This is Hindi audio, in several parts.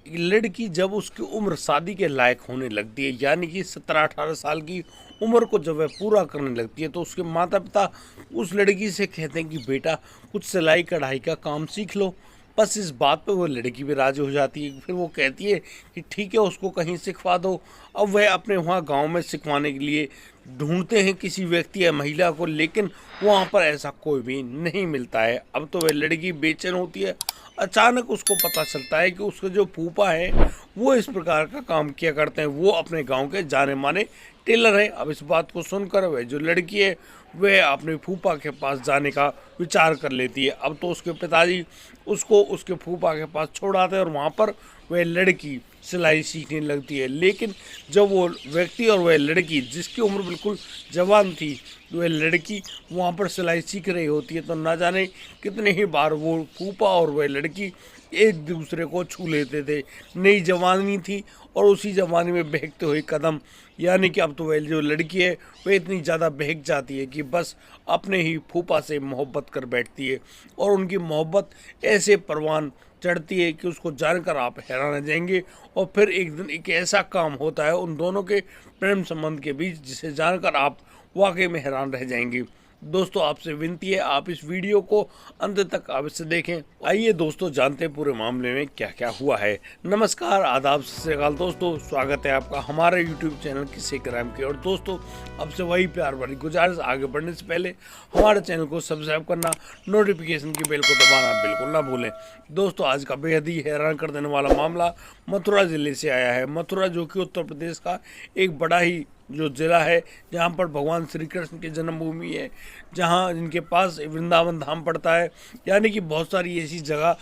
लड़की जब उसकी उम्र शादी के लायक होने लगती है, यानी कि 17-18 साल की उम्र को जब वह पूरा करने लगती है, तो उसके माता पिता उस लड़की से कहते हैं कि बेटा कुछ सिलाई कढ़ाई का काम सीख लो। बस इस बात पे वो लड़की भी राजी हो जाती है। फिर वो कहती है कि ठीक है, उसको कहीं सिखवा दो। अब वह अपने वहाँ गांव में सिखवाने के लिए ढूंढते हैं किसी व्यक्ति या महिला को, लेकिन वहाँ पर ऐसा कोई भी नहीं मिलता है। अब तो वह लड़की बेचैन होती है। अचानक उसको पता चलता है कि उसके जो फूफा है वो इस प्रकार का काम किया करते हैं। वो अपने गांव के जाने माने टेलर है। अब इस बात को सुनकर वह जो लड़की है वह अपने फूफा के पास जाने का विचार कर लेती है। अब तो उसके पिताजी उसको उसके फूफा के पास छोड़ आते हैं और वहाँ पर वह लड़की सिलाई सीखने लगती है। लेकिन जब वो व्यक्ति और वह लड़की, जिसकी उम्र बिल्कुल जवान थी, वह लड़की वहाँ पर सिलाई सीख रही होती है, तो ना जाने कितने ही बार वो फूफा और वह लड़की एक दूसरे को छू लेते थे। नई जवानी थी और उसी जवानी में बहकते हुए कदम, यानी कि अब तो वह जो लड़की है वह इतनी ज़्यादा बहक जाती है कि बस अपने ही फूफा से मोहब्बत कर बैठती है। और उनकी मोहब्बत ऐसे परवान चढ़ती है कि उसको जानकर आप हैरान रह जाएंगे। और फिर एक दिन एक ऐसा काम होता है उन दोनों के प्रेम संबंध के बीच, जिसे जानकर आप वाकई में हैरान रह जाएंगे। दोस्तों, आपसे विनती है आप इस वीडियो को अंत तक अवश्य देखें। आइए दोस्तों, जानते हैं पूरे मामले में क्या क्या हुआ है। नमस्कार, आदाब, सत श्री अकाल दोस्तों, स्वागत है आपका हमारे यूट्यूब चैनल किस्से क्राइम के। और दोस्तों, अब से वही प्यार भरी गुजारिश, आगे बढ़ने से पहले हमारे चैनल को सब्सक्राइब करना, नोटिफिकेशन की बेल को दबाना बिल्कुल ना भूलें। दोस्तों, आज का बेहद ही हैरान कर देने वाला मामला मथुरा जिले से आया है। मथुरा जो कि उत्तर प्रदेश का एक बड़ा ही जो जिला है, जहाँ पर भगवान श्री कृष्ण की जन्मभूमि है, जहाँ इनके पास वृंदावन धाम पड़ता है, यानी कि बहुत सारी ऐसी जगह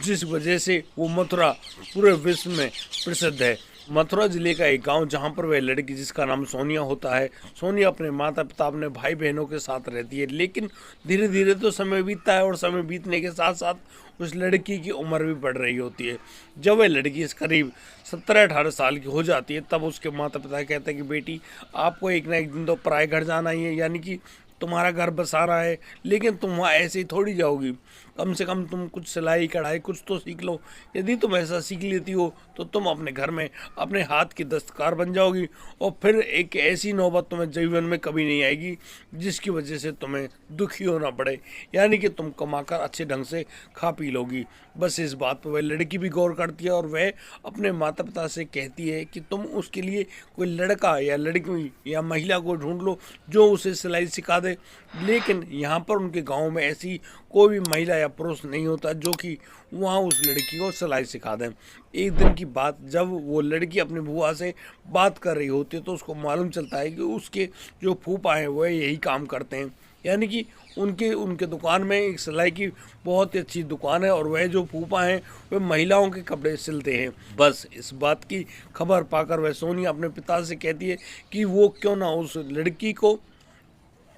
जिस वजह से वो मथुरा पूरे विश्व में प्रसिद्ध है। मथुरा जिले का एक गांव, जहां पर वह लड़की जिसका नाम सोनिया होता है, सोनिया अपने माता पिता अपने भाई बहनों के साथ रहती है। लेकिन धीरे धीरे तो समय बीतता है और समय बीतने के साथ साथ उस लड़की की उम्र भी बढ़ रही होती है। जब वह लड़की इस करीब 17-18 साल की हो जाती है, तब उसके माता पिता कहते हैं कि बेटी आपको एक ना एक दिन तो पराए घर जाना ही है, यानी कि तुम्हारा घर बसा रहा है, लेकिन तुम वहाँ ऐसे ही थोड़ी जाओगी। कम से कम तुम कुछ सिलाई कढ़ाई कुछ तो सीख लो। यदि तुम ऐसा सीख लेती हो तो तुम अपने घर में अपने हाथ की दस्तकार बन जाओगी, और फिर एक ऐसी नौबत तुम्हें जीवन में कभी नहीं आएगी जिसकी वजह से तुम्हें दुखी होना पड़े, यानी कि तुम कमाकर अच्छे ढंग से खा पी लोगी। बस इस बात पर वह लड़की भी गौर करती है और वह अपने माता पिता से कहती है कि तुम उसके लिए कोई लड़का या लड़की या महिला को ढूंढ लो जो उसे सिलाई सिखा दे। लेकिन यहाँ पर उनके गांव में ऐसी कोई भी महिला या पुरुष नहीं होता जो कि वहाँ उस लड़की को सिलाई सिखा दें। एक दिन की बात, जब वो लड़की अपनी बुआ से बात कर रही होती है, तो उसको मालूम चलता है कि उसके जो फूफा हैं वह यही काम करते हैं, यानी कि उनके उनके दुकान में एक सिलाई की बहुत ही अच्छी दुकान है, और वह जो फूफा हैं वह महिलाओं के कपड़े सिलते हैं। बस इस बात की खबर पाकर वह सोनिया अपने पिता से कहती है कि वो क्यों ना उस लड़की को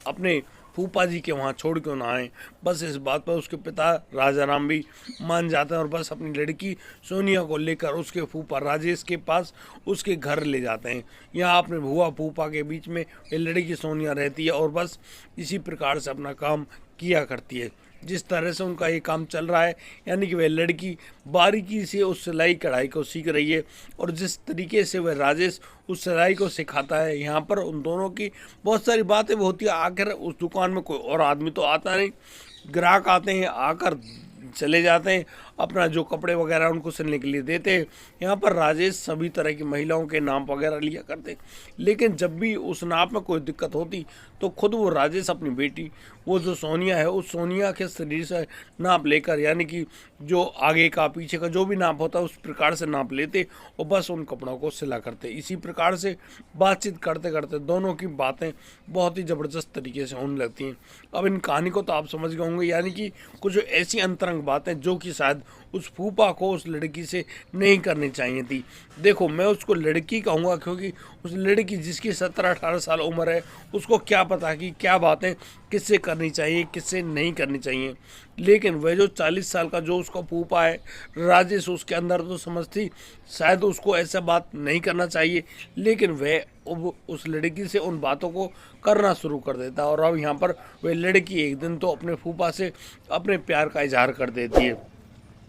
अपने फूफा जी के वहाँ छोड़ क्यों ना आए। बस इस बात पर उसके पिता राजा राम भी मान जाते हैं और बस अपनी लड़की सोनिया को लेकर उसके फूफा राजेश के पास उसके घर ले जाते हैं। यहाँ अपने भुआ फूफा के बीच में ये लड़की सोनिया रहती है और बस इसी प्रकार से अपना काम किया करती है। जिस तरह से उनका ये काम चल रहा है, यानी कि वह लड़की बारीकी से उस सिलाई कढ़ाई को सीख रही है, और जिस तरीके से वह राजेश उस सिलाई को सिखाता है, यहाँ पर उन दोनों की बहुत सारी बातें होती है। आखिर उस दुकान में कोई और आदमी तो आता नहीं, ग्राहक आते हैं, आकर चले जाते हैं, अपना जो कपड़े वगैरह उनको सिलने के लिए देते हैं। यहाँ पर राजेश सभी तरह की महिलाओं के नाप वगैरह लिया करते, लेकिन जब भी उस नाप में कोई दिक्कत होती तो खुद वो राजेश अपनी बेटी, वो जो सोनिया है, उस सोनिया के शरीर से नाप लेकर, यानी कि जो आगे का पीछे का जो भी नाप होता है उस प्रकार से नाप लेते और बस उन कपड़ों को सिला करते। इसी प्रकार से बातचीत करते करते दोनों की बातें बहुत ही ज़बरदस्त तरीके से होने लगती हैं। अब इन कहानी को तो आप समझ गए होंगे, यानी कि कुछ ऐसी अंतरंग बातें जो कि शायद उस फूफा को उस लड़की से नहीं करनी चाहिए थी। देखो, मैं उसको लड़की कहूँगा क्योंकि उस लड़की जिसकी 17-18 साल उम्र है, उसको क्या पता कि क्या बातें किससे करनी चाहिए किससे नहीं करनी चाहिए। लेकिन वह जो 40 साल का जो उसका फूफा है राजेश, उसके अंदर तो समझ थी शायद उसको ऐसा बात नहीं करना चाहिए, लेकिन वह उस लड़की से उन बातों को करना शुरू कर देता है। और अब यहाँ पर वह लड़की एक दिन तो अपने फूफा से अपने प्यार का इजहार कर देती है।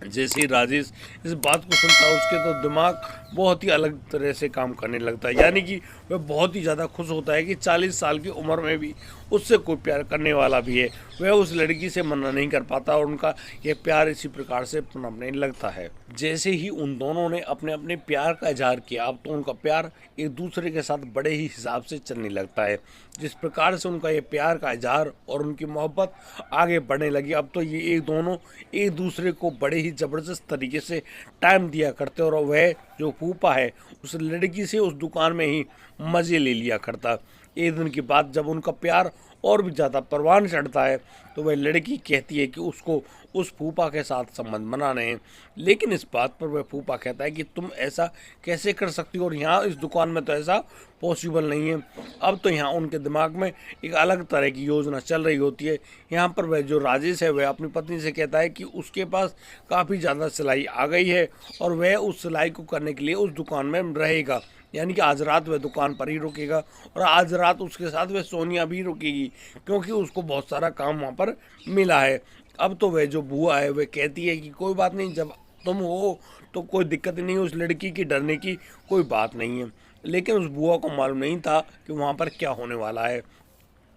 जैसे ही राजेश इस बात को सुनता है उसके तो दिमाग बहुत ही अलग तरह से काम करने लगता है, यानी कि वह बहुत ही ज़्यादा खुश होता है कि 40 साल की उम्र में भी उससे कोई प्यार करने वाला भी है। वह उस लड़की से मना नहीं कर पाता और उनका यह प्यार इसी प्रकार से पनपने लगता है। जैसे ही उन दोनों ने अपने अपने प्यार का इजहार किया, अब तो उनका प्यार एक दूसरे के साथ बड़े ही हिसाब से चलने लगता है। जिस प्रकार से उनका ये प्यार का इजहार और उनकी मोहब्बत आगे बढ़ने लगी, अब तो ये एक दोनों एक दूसरे को बड़े ही ज़बरदस्त तरीके से टाइम दिया करते और वह जो फूफा है उस लड़की से उस दुकान में ही मज़े ले लिया करता। एक दिन की बात जब उनका प्यार और भी ज़्यादा परवान चढ़ता है तो वह लड़की कहती है कि उसको उस फूफा के साथ संबंध बनाने हैं, लेकिन इस बात पर वह फूफा कहता है कि तुम ऐसा कैसे कर सकती हो और यहाँ इस दुकान में तो ऐसा पॉसिबल नहीं है। अब तो यहाँ उनके दिमाग में एक अलग तरह की योजना चल रही होती है। यहाँ पर वह जो राजेश है वह अपनी पत्नी से कहता है कि उसके पास काफ़ी ज़्यादा सिलाई आ गई है और वह उस सिलाई को करने के लिए उस दुकान में रहेगा, यानी कि आज रात वह दुकान पर ही रुकेगा और आज रात उसके साथ वह सोनिया भी रुकेगी क्योंकि उसको बहुत सारा काम वहाँ पर मिला है। अब तो वह जो बुआ है वह कहती है कि कोई बात नहीं, जब तुम हो तो कोई दिक्कत नहीं है, उस लड़की की डरने की कोई बात नहीं है। लेकिन उस बुआ को मालूम नहीं था कि वहाँ पर क्या होने वाला है।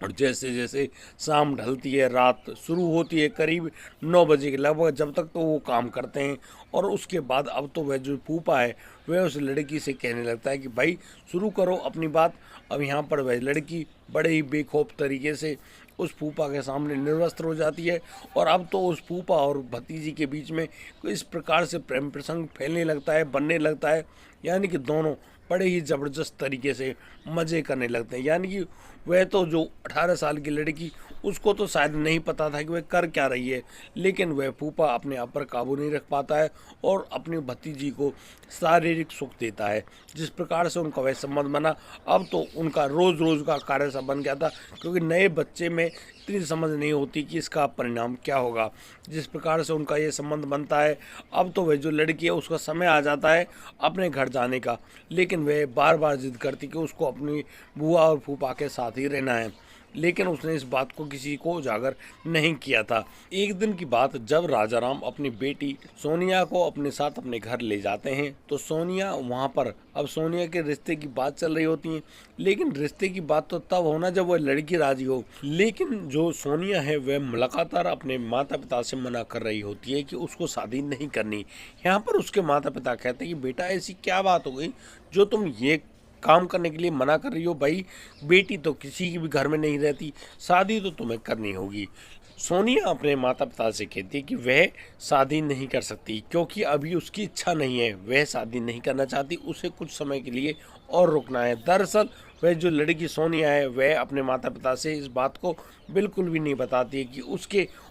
और जैसे जैसे शाम ढलती है, रात शुरू होती है करीब 9 बजे के लगभग, जब तक तो वो काम करते हैं और उसके बाद अब तो वह जो फूफा है वह उस लड़की से कहने लगता है कि भाई शुरू करो अपनी बात। अब यहाँ पर वह लड़की बड़े ही बेखौफ तरीके से उस फूफा के सामने निर्वस्त्र हो जाती है और अब तो उस फूफा और भतीजी के बीच में इस प्रकार से प्रेम प्रसंग फैलने लगता है, बनने लगता है, यानी कि दोनों बड़े ही ज़बरदस्त तरीके से मज़े करने लगते हैं। यानी कि वह तो जो 18 साल की लड़की, उसको तो शायद नहीं पता था कि वह कर क्या रही है, लेकिन वह फूफा अपने आप पर काबू नहीं रख पाता है और अपनी भतीजी को शारीरिक सुख देता है। जिस प्रकार से उनका वह संबंध बना, अब तो उनका रोज़ रोज़ का कार्य सा बन गया था, क्योंकि नए बच्चे में इतनी समझ नहीं होती कि इसका परिणाम क्या होगा। जिस प्रकार से उनका ये संबंध बनता है, अब तो वह जो लड़की है उसका समय आ जाता है अपने घर जाने का, लेकिन वह बार बार जिद करती कि उसको अपनी बुआ और फूफा के साथ ही रहना है, लेकिन उसने इस बात को किसी को उजागर नहीं किया था। एक दिन की बात जब राजाराम अपनी बेटी सोनिया को अपने साथ अपने घर ले जाते हैं तो सोनिया वहां पर, अब सोनिया के रिश्ते की बात चल रही होती है, लेकिन रिश्ते की बात तो तब होना जब वह लड़की राजी हो। लेकिन जो सोनिया है वह लगातार अपने माता पिता से मना कर रही होती है कि उसको शादी नहीं करनी। यहाँ पर उसके माता पिता कहते हैं कि बेटा ऐसी क्या बात हो गई जो तुम ये काम करने के लिए मना कर रही हो? भाई बेटी तो किसी की भी घर में नहीं रहती, शादी तो तुम्हें करनी होगी। सोनिया अपने माता पिता से कहती है कि वह शादी नहीं कर सकती क्योंकि अभी उसकी इच्छा नहीं है, वह शादी नहीं करना चाहती, उसे कुछ समय के लिए और रुकना है। दरअसल वह जो लड़की सोनिया है वह अपने माता पिता से इस बात को बिल्कुल भी नहीं बताती है कि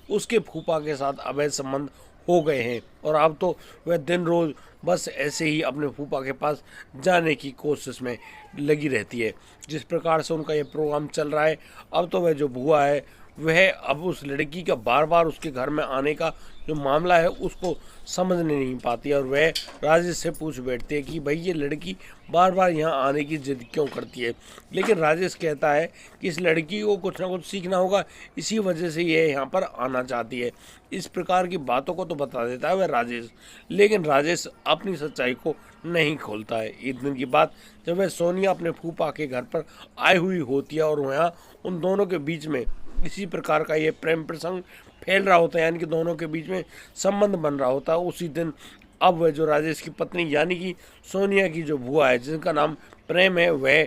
उसके फूफा के साथ अवैध संबंध हो गए हैं और अब तो वह दिन रोज़ बस ऐसे ही अपने फूफा के पास जाने की कोशिश में लगी रहती है। जिस प्रकार से उनका ये प्रोग्राम चल रहा है, अब तो वह जो बुआ है वह अब उस लड़की का बार बार उसके घर में आने का जो मामला है उसको समझ नहीं पाती और वह राजेश से पूछ बैठती है कि भाई ये लड़की बार बार यहाँ आने की जिद क्यों करती है। लेकिन राजेश कहता है कि इस लड़की को कुछ ना कुछ सीखना होगा, इसी वजह से ये यहाँ पर आना चाहती है। इस प्रकार की बातों को तो बता देता है वह राजेश, लेकिन राजेश अपनी सच्चाई को नहीं खोलता है। एक दिन की बात जब वह सोनिया अपने फूफा के घर पर आई हुई होती है और वहाँ उन दोनों के बीच में इसी प्रकार का ये प्रेम प्रसंग फैल रहा होता है, यानी कि दोनों के बीच में संबंध बन रहा होता है। उसी दिन अब वह जो राजेश की पत्नी यानी कि सोनिया की जो बुआ है जिनका नाम प्रेम है, वह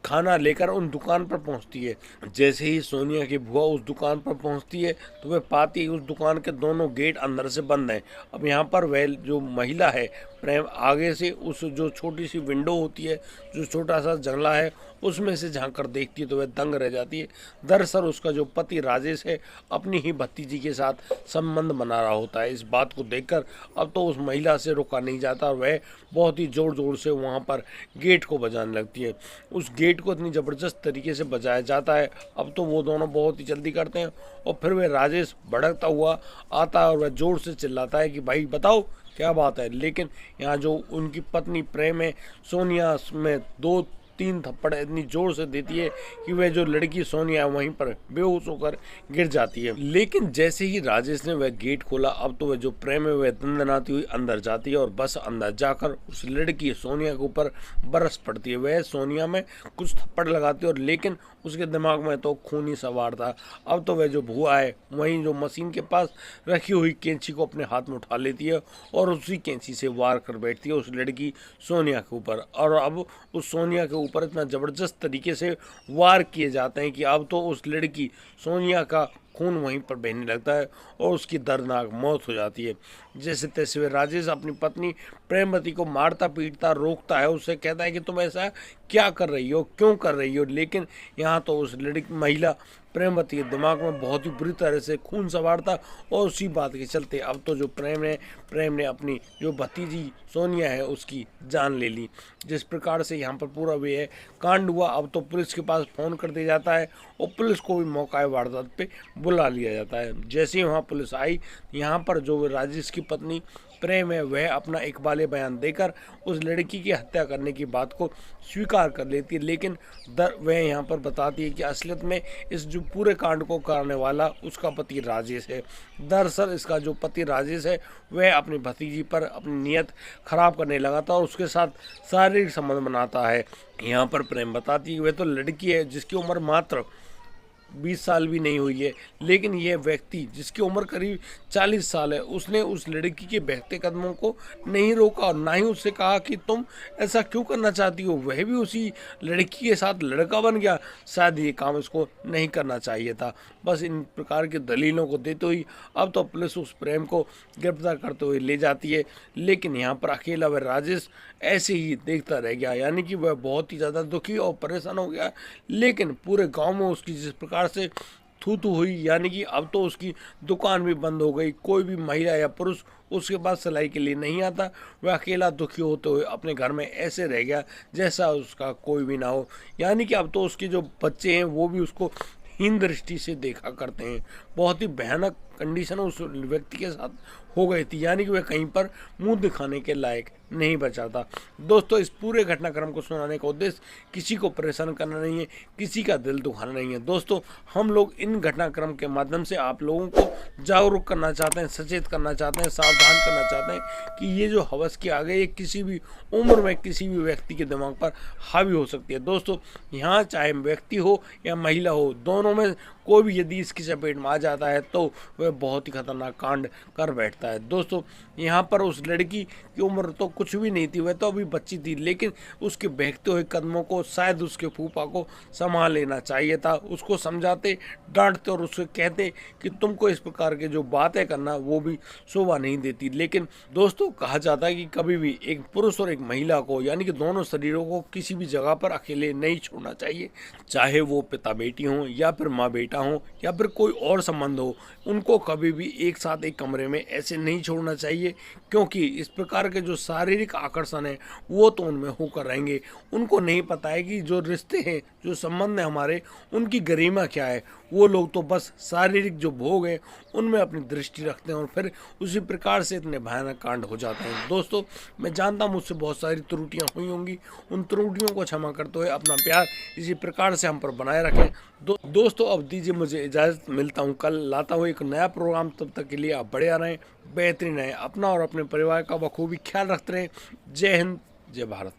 खाना लेकर उन दुकान पर पहुंचती है। जैसे ही सोनिया की बुआ उस दुकान पर पहुंचती है तो वह पाती है उस दुकान के दोनों गेट अंदर से बंद हैं। अब यहाँ पर वह जो महिला है प्रेम आगे से उस जो छोटी सी विंडो होती है, जो छोटा सा जंगला है, उसमें से झांक कर देखती है तो वह दंग रह जाती है। दरअसल उसका जो पति राजेश है अपनी ही भतीजी के साथ संबंध बना रहा होता है। इस बात को देखकर अब तो उस महिला से रुका नहीं जाता और वह बहुत ही ज़ोर ज़ोर से वहाँ पर गेट को बजाने लगती है। उस गेट को इतनी ज़बरदस्त तरीके से बजाया जाता है, अब तो वो दोनों बहुत ही जल्दी करते हैं और फिर वह राजेश भड़कता हुआ आता है और वह ज़ोर से चिल्लाता है कि भाई बताओ क्या बात है। लेकिन यहाँ जो उनकी पत्नी प्रेम है सोनिया में दो 3 थप्पड़ इतनी जोर से देती है कि वह जो लड़की सोनिया वहीं पर बेहोश होकर गिर जाती है। लेकिन जैसे ही राजेश ने वह गेट खोला, अब तो वह जो प्रेम है वह दंदनाती हुई अंदर जाती है और बस अंदर जाकर उस लड़की सोनिया के ऊपर बरस पड़ती है। वह सोनिया में कुछ थप्पड़ लगाती है और लेकिन उसके दिमाग में तो खून ही सवार था। अब तो वह जो भुआ है वहीं जो मशीन के पास रखी हुई कैंची को अपने हाथ में उठा लेती है और उसी कैंची से वार कर बैठती है उस लड़की सोनिया के ऊपर। और अब उस सोनिया के ऊपर इतना ज़बरदस्त तरीके से वार किए जाते हैं कि अब तो उस लड़की सोनिया का खून वहीं पर बहने लगता है और उसकी दर्दनाक मौत हो जाती है। जैसे तैसे हुए राजेश अपनी पत्नी प्रेमवती को मारता पीटता रोकता है, उससे कहता है कि तुम ऐसा क्या कर रही हो, क्यों कर रही हो। लेकिन यहाँ तो उस लड़की महिला प्रेमवती के दिमाग में बहुत ही बुरी तरह से खून सवार था और उसी बात के चलते अब तो जो प्रेम ने अपनी जो भतीजी सोनिया है उसकी जान ले ली। जिस प्रकार से यहाँ पर पूरा वे है कांड हुआ, अब तो पुलिस के पास फ़ोन कर दिया जाता है और पुलिस को भी मौका वारदात पे बुला लिया जाता है। जैसे ही वहाँ पुलिस आई, यहाँ पर जो राजेश की पत्नी प्रेम है वह अपना इकबाले बयान देकर उस लड़की की हत्या करने की बात को स्वीकार कर लेती है। लेकिन वह यहाँ पर बताती है कि असलियत में इस जो पूरे कांड को करने वाला उसका पति राजेश है। दरअसल इसका जो पति राजेश है वह अपनी भतीजी पर अपनी नीयत खराब करने लगा था और उसके साथ शारीरिक संबंध बनाता है। यहाँ पर प्रेम बताती है कि वह तो लड़की है जिसकी उम्र मात्र 20 साल भी नहीं हुई है, लेकिन यह व्यक्ति जिसकी उम्र करीब 40 साल है उसने उस लड़की के बहते कदमों को नहीं रोका और ना ही उससे कहा कि तुम ऐसा क्यों करना चाहती हो। वह भी उसी लड़की के साथ लड़का बन गया। शायद ये काम इसको नहीं करना चाहिए था। बस इन प्रकार की दलीलों को देते हुए अब तो पुलिस उस प्रेम को गिरफ्तार करते हुए ले जाती है। लेकिन यहाँ पर अकेला वह राजेश ऐसे ही देखता रह गया, यानी कि वह बहुत ही ज़्यादा दुखी और परेशान हो गया। लेकिन पूरे गांव में उसकी जिस प्रकार से थू थू हुई, यानी कि अब तो उसकी दुकान भी बंद हो गई, कोई भी महिला या पुरुष उसके पास सिलाई के लिए नहीं आता। वह अकेला दुखी होते हुए अपने घर में ऐसे रह गया जैसा उसका कोई भी ना हो। यानी कि अब तो उसके जो बच्चे हैं वो भी उसको हीन दृष्टि से देखा करते हैं। बहुत ही भयानक कंडीशन उस व्यक्ति के साथ हो गई थी, यानी कि वह कहीं पर मुंह दिखाने के लायक नहीं बचा था। दोस्तों, इस पूरे घटनाक्रम को सुनाने का उद्देश्य किसी को परेशान करना नहीं है, किसी का दिल दुखाना नहीं है। दोस्तों, हम लोग इन घटनाक्रम के माध्यम से आप लोगों को जागरूक करना चाहते हैं, सचेत करना चाहते हैं, सावधान करना चाहते हैं कि ये जो हवस की आगे ये किसी भी उम्र में किसी भी व्यक्ति के दिमाग पर हावी हो सकती है। दोस्तों, यहाँ चाहे व्यक्ति हो या महिला हो, दोनों में कोई भी यदि इसकी चपेट में आ जाता है तो वह बहुत ही खतरनाक कांड कर बैठता है। दोस्तों, यहाँ पर उस लड़की की उम्र तो कुछ भी नहीं थी, वह तो अभी बच्ची थी, लेकिन उसके बहते हुए कदमों को शायद उसके फूफा को संभाल लेना चाहिए था। उसको समझाते, डांटते और उससे कहते कि तुमको इस प्रकार के जो बातें करना वो भी शोभा नहीं देती। लेकिन दोस्तों, कहा जाता है कि कभी भी एक पुरुष और एक महिला को, यानी कि दोनों शरीरों को किसी भी जगह पर अकेले नहीं छोड़ना चाहिए। चाहे वो पिता बेटी हो या फिर माँ बेटा हो या फिर कोई और संबंध हो, उनको कभी भी एक साथ एक कमरे में ऐसे नहीं छोड़ना चाहिए, क्योंकि इस प्रकार के जो शारीरिक आकर्षण है वो तो उनमें होकर रहेंगे। उनको नहीं पता है कि जो रिश्ते हैं, जो संबंध है हमारे, उनकी गरिमा क्या है। वो लोग तो बस शारीरिक जो भोग है उनमें अपनी दृष्टि रखते हैं और फिर उसी प्रकार से इतने भयानक कांड हो जाते हैं। दोस्तों, मैं जानता हूँ मुझसे बहुत सारी त्रुटियाँ हुई होंगी, उन त्रुटियों को क्षमा करते हुए अपना प्यार इसी प्रकार से हम पर बनाए रखें। दोस्तों, अब दीजिए मुझे इजाज़त, मिलता हूँ कल, लाता हूँ एक नया प्रोग्राम। तब तक के लिए आप बढ़िया रहें, बेहतरीन रहें, अपना और अपने परिवार का बखूबी ख्याल रखते रहें। जय हिंद, जय भारत।